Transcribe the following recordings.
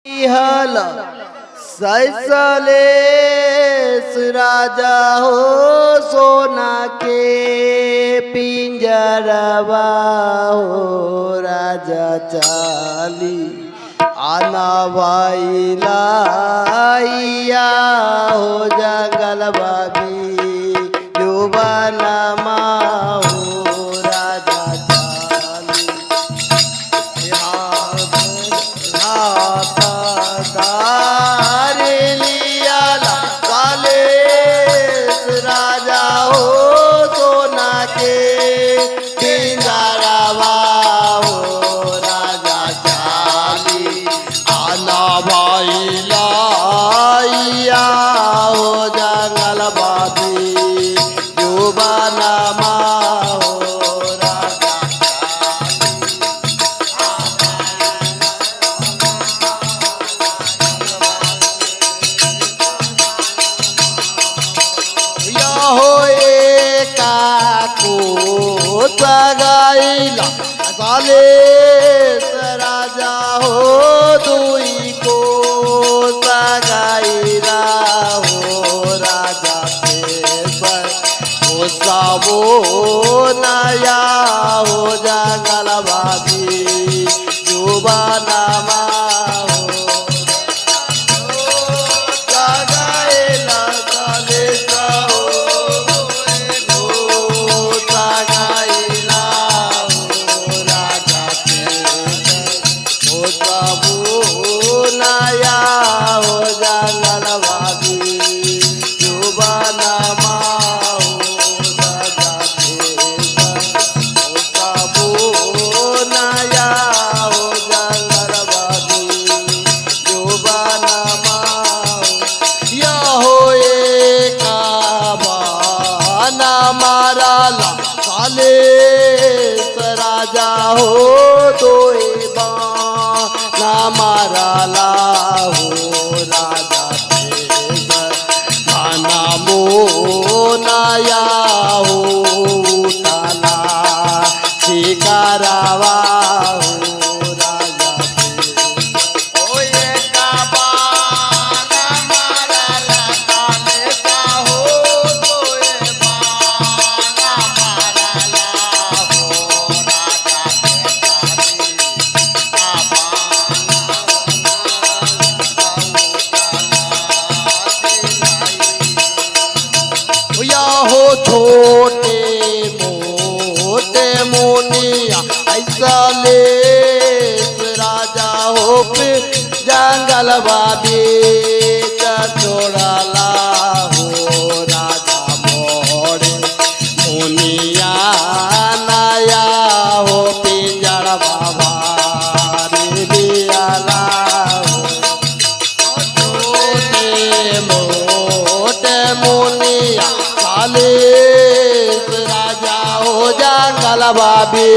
हल सैसलेस राजा हो सोना के पिंजरवा हो राजा चाली आना वाइलाइया हो जंगल बाबी युवाना हो राजा चाली राजा हो सोना के पिंजरवा हो राजा चाली आना वाइलाइया हो जंगल बाबी युवाना हो राजा सगाइला साले राजा हो दुई को सगाइला हो राजा हो सावो नया हो जंगल बाबी जुबाना राजा हो तो ना मारा ला हो राजा खाना मो नया हो ताला शिकारावा हो राजा छोटे मोटे मुनिया ऐसा ले राजा हो जंगल बाबी छोड़ा ला हो राजा मोड़े मुनिया नया हो पिंजर बाबा दियाला छोटे मोटे मुनिया राजा हो जंगल बाबी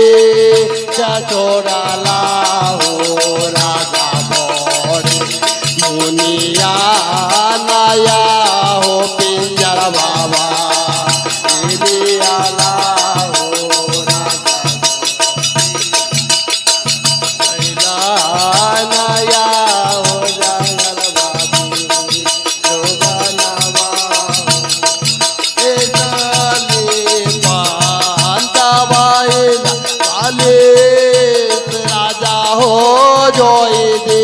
छोड़ा ला हो राजा मोड़े मुनिया नया हो पिंजर बाबा दियाला हो राजा नया हो जंगल बाबी राजा हो जोई दे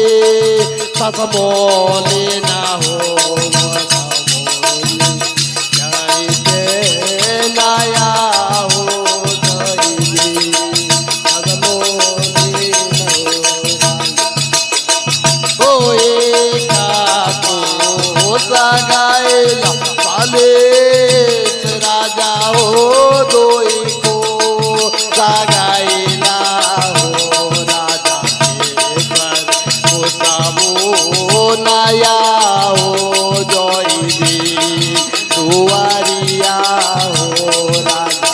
ससमोले ना हो नया हो सगाइला साले राजा हो दोई को सगाइला हो राजा नया हो जोई दुआरिया हो राजा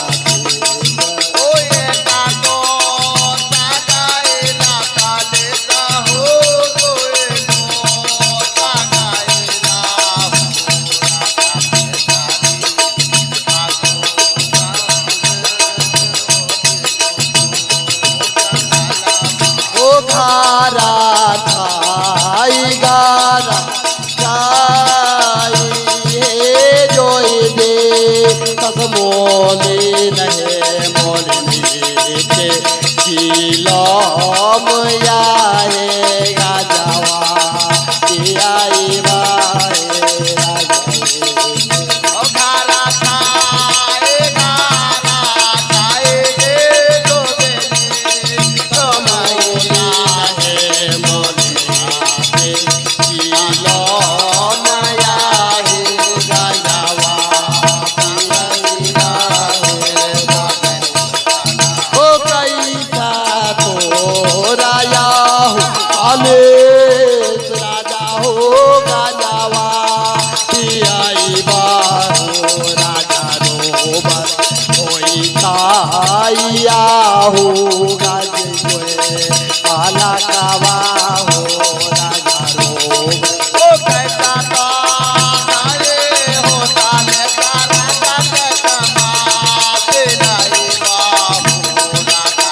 खारा खाई मोलिन हे मोलिनी के चिलम आए गाजावा आई बाए घारा खाए घारा खाए गे दो देने कमाइला हे मोलिनी के चिलम आए गाजावा ओ कैसा तोरा याहू कालेश राजा हो गाजावा पियाई बाहो राजा रोबर होई ताइया हो गाजे कोए काला कावा हो राजा रोबर ओ कैसा तारे होता ने सारा का कमाते नहीं बाबू राजा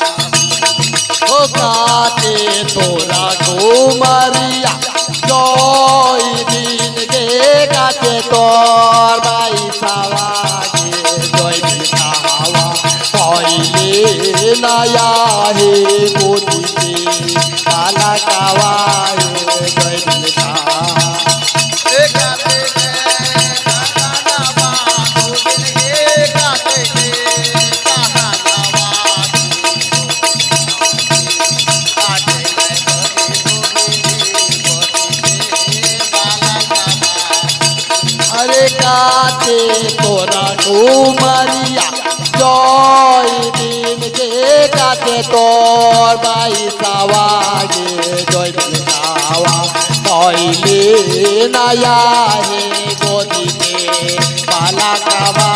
ओ काटे तोरा घुमरिया जोई दिन के काटे तोर बाई सावा के जोई दिन खावा पहिले नया हे गोदी के काला कावा हे जोई दिन खावा अरे काटे तोरा घुमरिया जोई दिन के काटे तोर बाई सावा गे जोई दिन खावा पहिले नया हे गोदी के काला कावा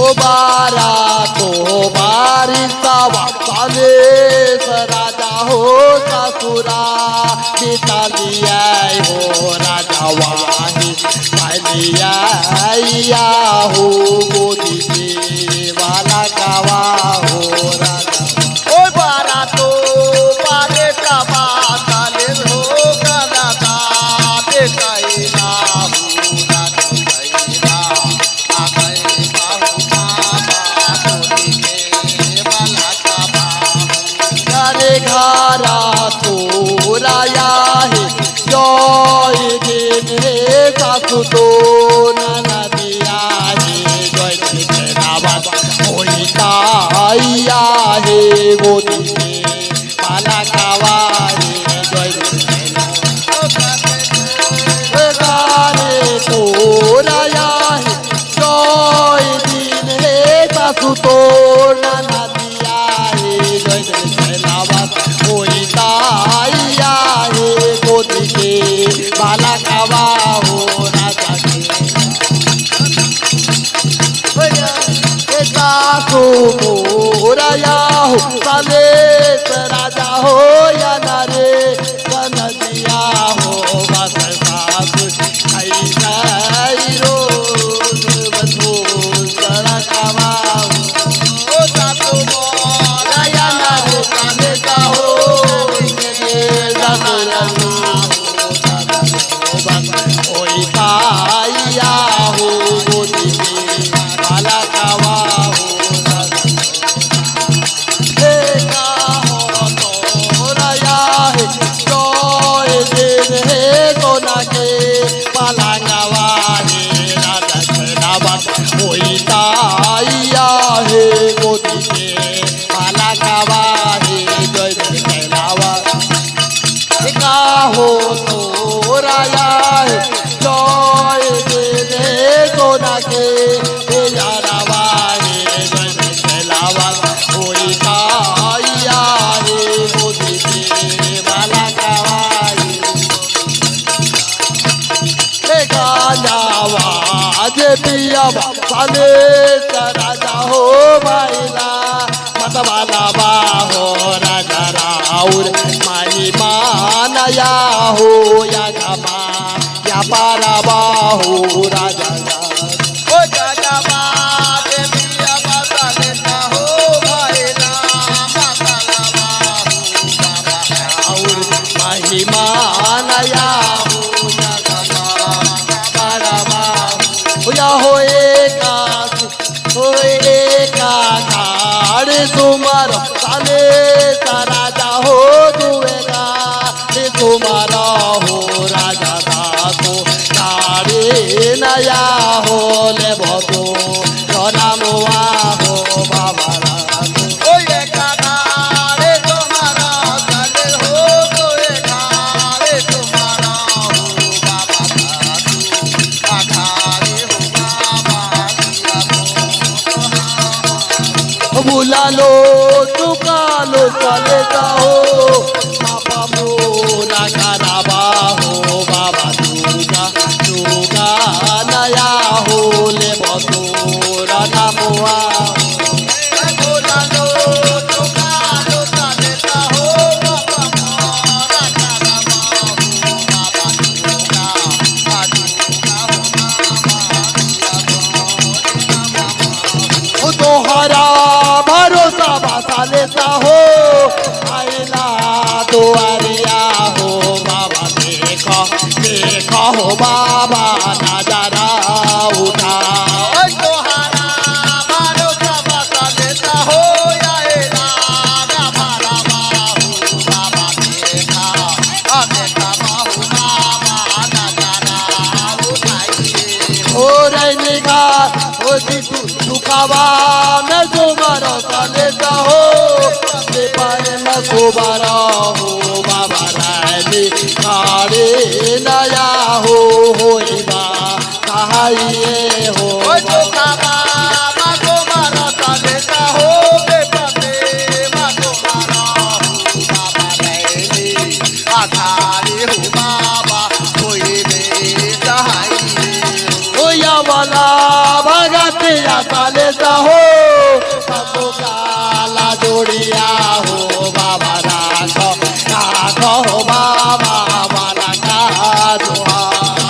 ओ बारा तो बारिशावा कालेश राजा हो ससुरा पिता लिया हो राजा वाही लिया हो गोदी के वाला कावा हो राजा ओ बारा तो बारे का बाताले हो गलाता ते कैला पूरा तो कैला आ गए बाहु मामा गोदी के वाला का बाहु अरे घारा तोरा है जोई दिन हे सासु तो नदिया हे जोई दिन के नाबाद होई ताइया हे गोदी के पाला कावा हे जोई दिन के गारे तोरा है जोई दिन हे सासु तो नदिया हे जोई दिन के नाबाद होई ताइया हे गोदी के पाला कावा हो राजा के सासु मोरया हो कालेश राजा हो या नारे कनदिया हो बस सासु आई जाई रोज बधो सरा कावा ओ सासु मोरा या नारे कालेश हो ओई ताइया हो गोदी के काला कावा हो देखा हो तोरा है जोई दिन हे गोना के पाला कावा हे राजा खनावा ओई ताइया हे गोदी के पाला कावा हे जोई दिन कहलावा का हो तोरा है जोई दिन हे गोना के यारावा हे जोई दिन कहलावा ओई ताइया हे गोदी के वाला कावा हे गाजावा जे पिया साले राजा हो भाईला हात वाला बाहो राजा राऊर महिमा नया हो या गमा या पारा बाहो राजा ओ जगमा देविया माता लेता हो भैला माता बाहू बाबा राऊर महिमा नया हो या गमा पारा बाहो या होए का खाड़ तुमार साले राजा हो दुएगा तुम्हारा हो राजा दासो तारे नया हो ले भतो रामुआ हो बाबा राजो ओ ये कारे तुम्हारा साले हो तो ये कारे तुम्हारा हो बाबा साधु आखारे हो बाबा बुला लो चुकालो चले जाओ बाबा मोरा कराबा हो बाबा दुगा नया हो ले बतोरा नामुआ बोला लो तो कालो सालेता हो बाबा मोरा काराबा हो बाबा दुगा हो तोहरा भरोसा बसा लेता हो आइला दुआरिया हो बाबा देखो हो बाबा नजारा उठा ओ तोहारा भरोसा बसा लेता हो आएला ना भारा बाहू बाबा देखा बाहू बाबा नजारा उठाइए ओ रैनिका ओ जीतू सुखावा मैं तुम्हारा लेता हो ले पाए मैं दोबारा हो बाबा रानी खाड़े नया हो होएगा कहाइए हो ओ जोखाबा मागो मारा सालेता हो बेपते मागो मारा हो बाबा रैली आखारी हो बाबा कोई बे सहाइए होया वाला भगत या लेता हो सबको काला जोड़िया हो बाबा राखो हो बाबा वाला का दुआ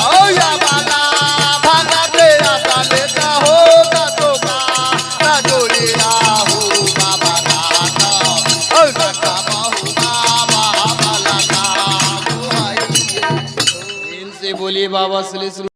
ओ या बाला भागा तेरा सालेता हो तो का राजोलीला हो बाबा राखा ओ रखा बाहू बाबा बाला का दुआई इनसे बोलिए बाबा सलीस